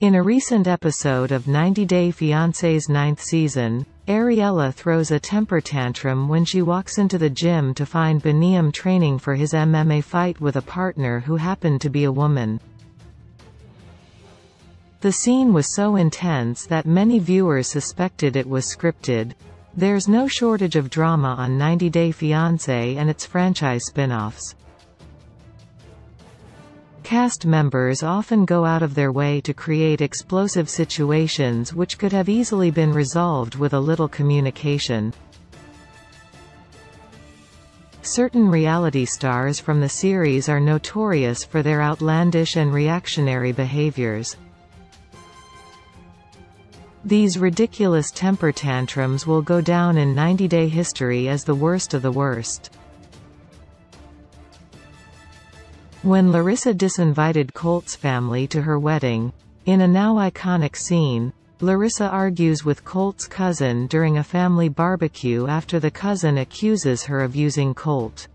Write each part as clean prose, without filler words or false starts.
In a recent episode of 90 Day Fiancé's 9th season, Ariella throws a temper tantrum when she walks into the gym to find Beniam training for his MMA fight with a partner who happened to be a woman. The scene was so intense that many viewers suspected it was scripted. There's no shortage of drama on 90 Day Fiancé and its franchise spin-offs. Cast members often go out of their way to create explosive situations which could have easily been resolved with a little communication. Certain reality stars from the series are notorious for their outlandish and reactionary behaviors. These ridiculous temper tantrums will go down in 90 Day history as the worst of the worst. When Larissa disinvited Colt's family to her wedding, in a now iconic scene, Larissa argues with Colt's cousin during a family barbecue after the cousin accuses her of using Colt.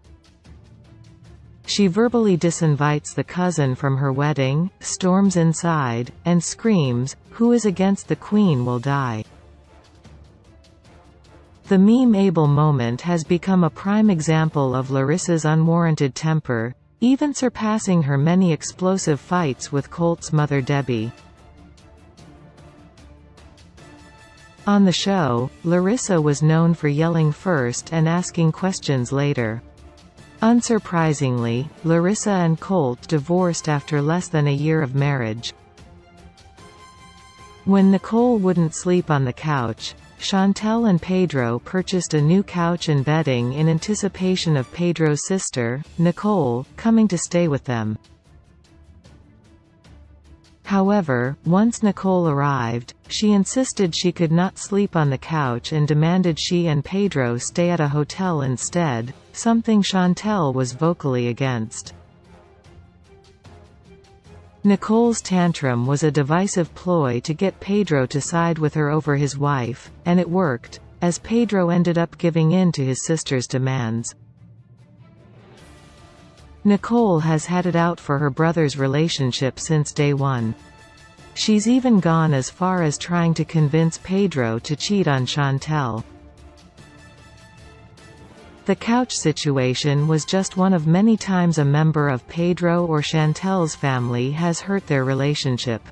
She verbally disinvites the cousin from her wedding, storms inside, and screams, "Who is against the Queen will die." The meme Abel moment has become a prime example of Larissa's unwarranted temper, even surpassing her many explosive fights with Colt's mother Debbie. On the show, Larissa was known for yelling first and asking questions later. Unsurprisingly, Larissa and Colt divorced after less than a year of marriage. When Nicole wouldn't sleep on the couch, Chantel and Pedro purchased a new couch and bedding in anticipation of Pedro's sister, Nicole, coming to stay with them. However, once Nicole arrived, she insisted she could not sleep on the couch and demanded she and Pedro stay at a hotel instead, something Chantel was vocally against. Nicole's tantrum was a divisive ploy to get Pedro to side with her over his wife, and it worked, as Pedro ended up giving in to his sister's demands. Nicole has had it out for her brother's relationship since day one. She's even gone as far as trying to convince Pedro to cheat on Chantel. The couch situation was just one of many times a member of Pedro or Chantel's family has hurt their relationship.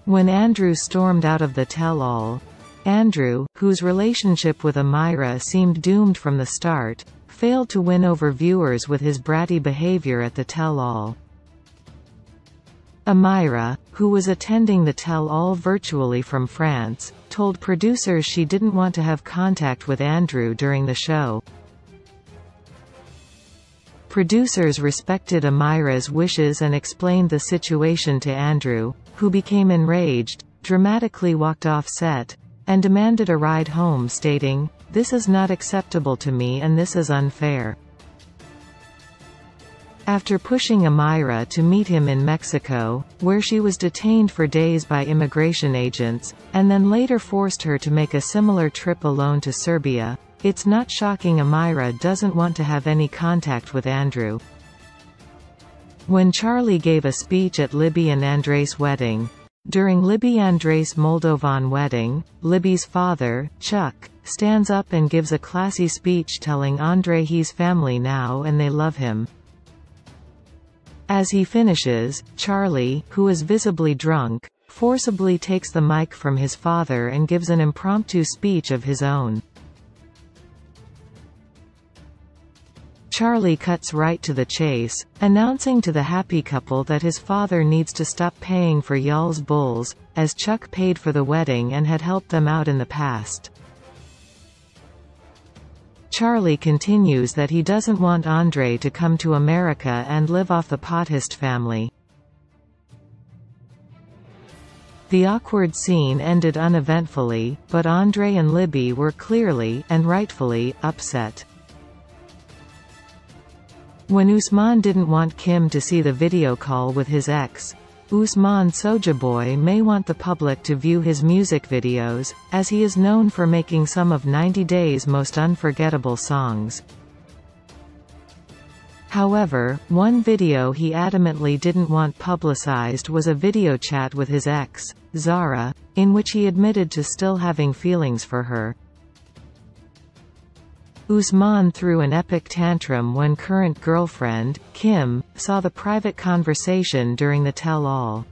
When Andrew stormed out of the tell-all, Andrew, whose relationship with Amira seemed doomed from the start, failed to win over viewers with his bratty behavior at the tell-all. Amira, who was attending the tell-all virtually from France, told producers she didn't want to have contact with Andrew during the show. Producers respected Amira's wishes and explained the situation to Andrew, who became enraged, dramatically walked off set, and demanded a ride home stating, "This is not acceptable to me and this is unfair." After pushing Amira to meet him in Mexico, where she was detained for days by immigration agents, and then later forced her to make a similar trip alone to Serbia, it's not shocking Amira doesn't want to have any contact with Andrew. When Charlie gave a speech at Libby and Andres' wedding, during Libby-Andres Moldovan wedding, Libby's father, Chuck, stands up and gives a classy speech telling Andre he's family now and they love him. As he finishes, Charlie, who is visibly drunk, forcibly takes the mic from his father and gives an impromptu speech of his own. Charlie cuts right to the chase, announcing to the happy couple that his father needs to stop paying for y'all's bulls, as Chuck paid for the wedding and had helped them out in the past. Charlie continues that he doesn't want Andre to come to America and live off the Potthast family. The awkward scene ended uneventfully, but Andre and Libby were clearly, and rightfully, upset. When Usman didn't want Kim to see the video call with his ex, Usman Soulja Boy may want the public to view his music videos, as he is known for making some of 90 Day's most unforgettable songs. However, one video he adamantly didn't want publicized was a video chat with his ex, Zara, in which he admitted to still having feelings for her. Usman threw an epic tantrum when current girlfriend, Kim, saw the private conversation during the tell-all.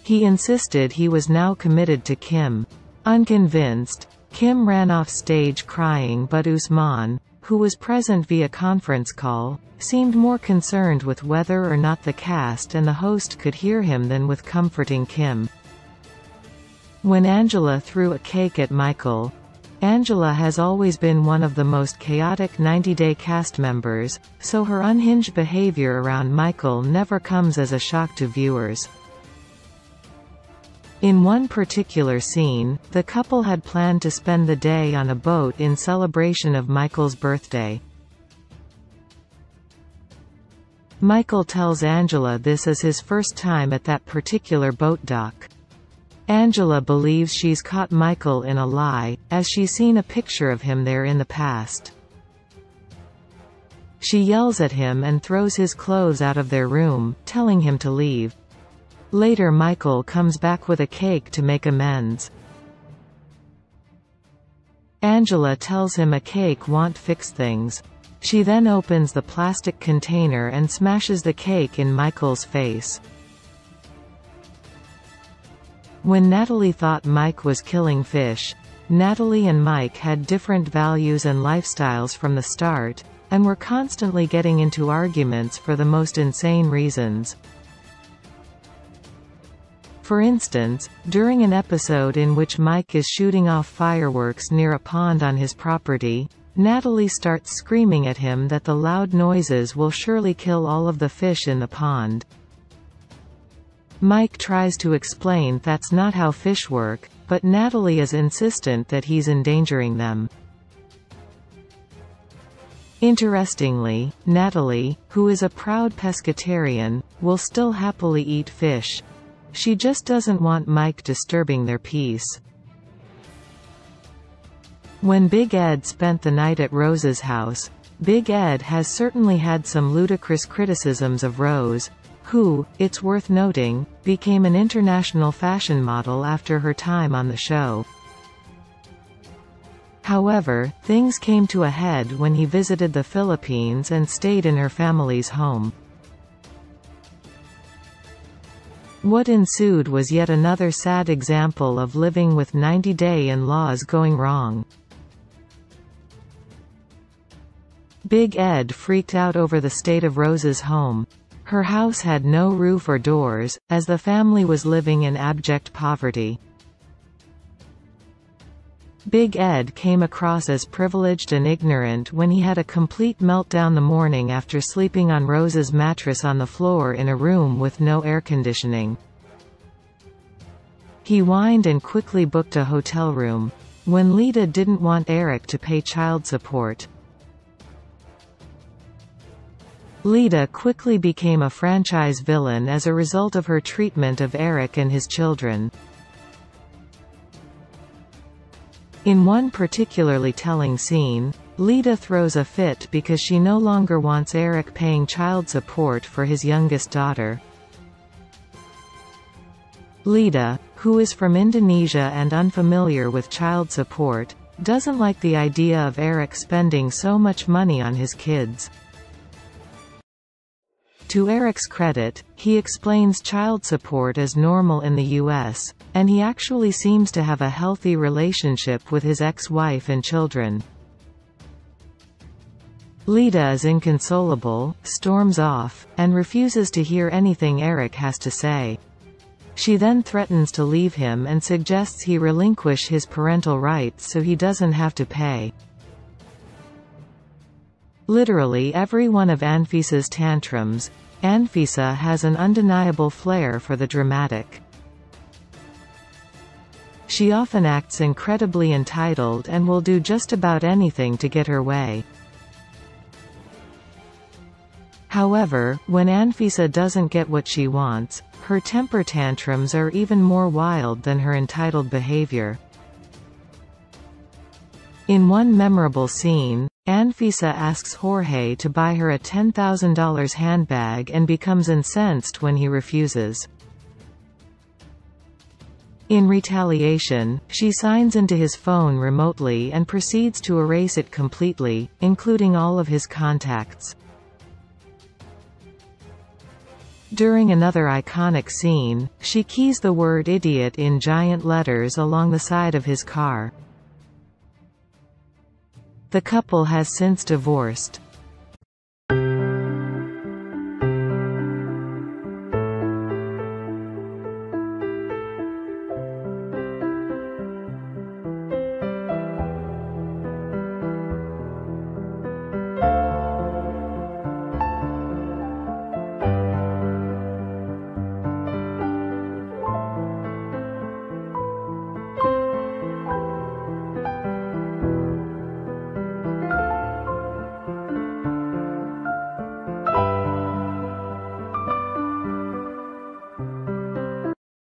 He insisted he was now committed to Kim. Unconvinced, Kim ran off stage crying, but Usman, who was present via conference call, seemed more concerned with whether or not the cast and the host could hear him than with comforting Kim. When Angela threw a cake at Michael, Angela has always been one of the most chaotic 90 Day cast members, so her unhinged behavior around Michael never comes as a shock to viewers. In one particular scene, the couple had planned to spend the day on a boat in celebration of Michael's birthday. Michael tells Angela this is his first time at that particular boat dock. Angela believes she's caught Michael in a lie, as she's seen a picture of him there in the past. She yells at him and throws his clothes out of their room, telling him to leave. Later Michael comes back with a cake to make amends. Angela tells him a cake won't fix things. She then opens the plastic container and smashes the cake in Michael's face. When Natalie thought Mike was killing fish, Natalie and Mike had different values and lifestyles from the start, and were constantly getting into arguments for the most insane reasons. For instance, during an episode in which Mike is shooting off fireworks near a pond on his property, Natalie starts screaming at him that the loud noises will surely kill all of the fish in the pond. Mike tries to explain that's not how fish work, but Natalie is insistent that he's endangering them. Interestingly, Natalie, who is a proud pescatarian, will still happily eat fish. She just doesn't want Mike disturbing their peace. When Big Ed spent the night at Rose's house, Big Ed has certainly had some ludicrous criticisms of Rose, who, it's worth noting, became an international fashion model after her time on the show. However, things came to a head when he visited the Philippines and stayed in her family's home. What ensued was yet another sad example of living with 90-day in-laws going wrong. Big Ed freaked out over the state of Rose's home. Her house had no roof or doors, as the family was living in abject poverty. Big Ed came across as privileged and ignorant when he had a complete meltdown the morning after sleeping on Rose's mattress on the floor in a room with no air conditioning. He whined and quickly booked a hotel room. When Lita didn't want Eric to pay child support, Lita quickly became a franchise villain as a result of her treatment of Eric and his children. In one particularly telling scene, Lita throws a fit because she no longer wants Eric paying child support for his youngest daughter. Lita, who is from Indonesia and unfamiliar with child support, doesn't like the idea of Eric spending so much money on his kids. To Eric's credit, he explains child support as normal in the US, and he actually seems to have a healthy relationship with his ex-wife and children. Lita is inconsolable, storms off, and refuses to hear anything Eric has to say. She then threatens to leave him and suggests he relinquish his parental rights so he doesn't have to pay. Literally every one of Anfisa's tantrums, Anfisa has an undeniable flair for the dramatic. She often acts incredibly entitled and will do just about anything to get her way. However, when Anfisa doesn't get what she wants, her temper tantrums are even more wild than her entitled behavior. In one memorable scene, Anfisa asks Jorge to buy her a $10,000 handbag and becomes incensed when he refuses. In retaliation, she signs into his phone remotely and proceeds to erase it completely, including all of his contacts. During another iconic scene, she keys the word idiot in giant letters along the side of his car. The couple has since divorced.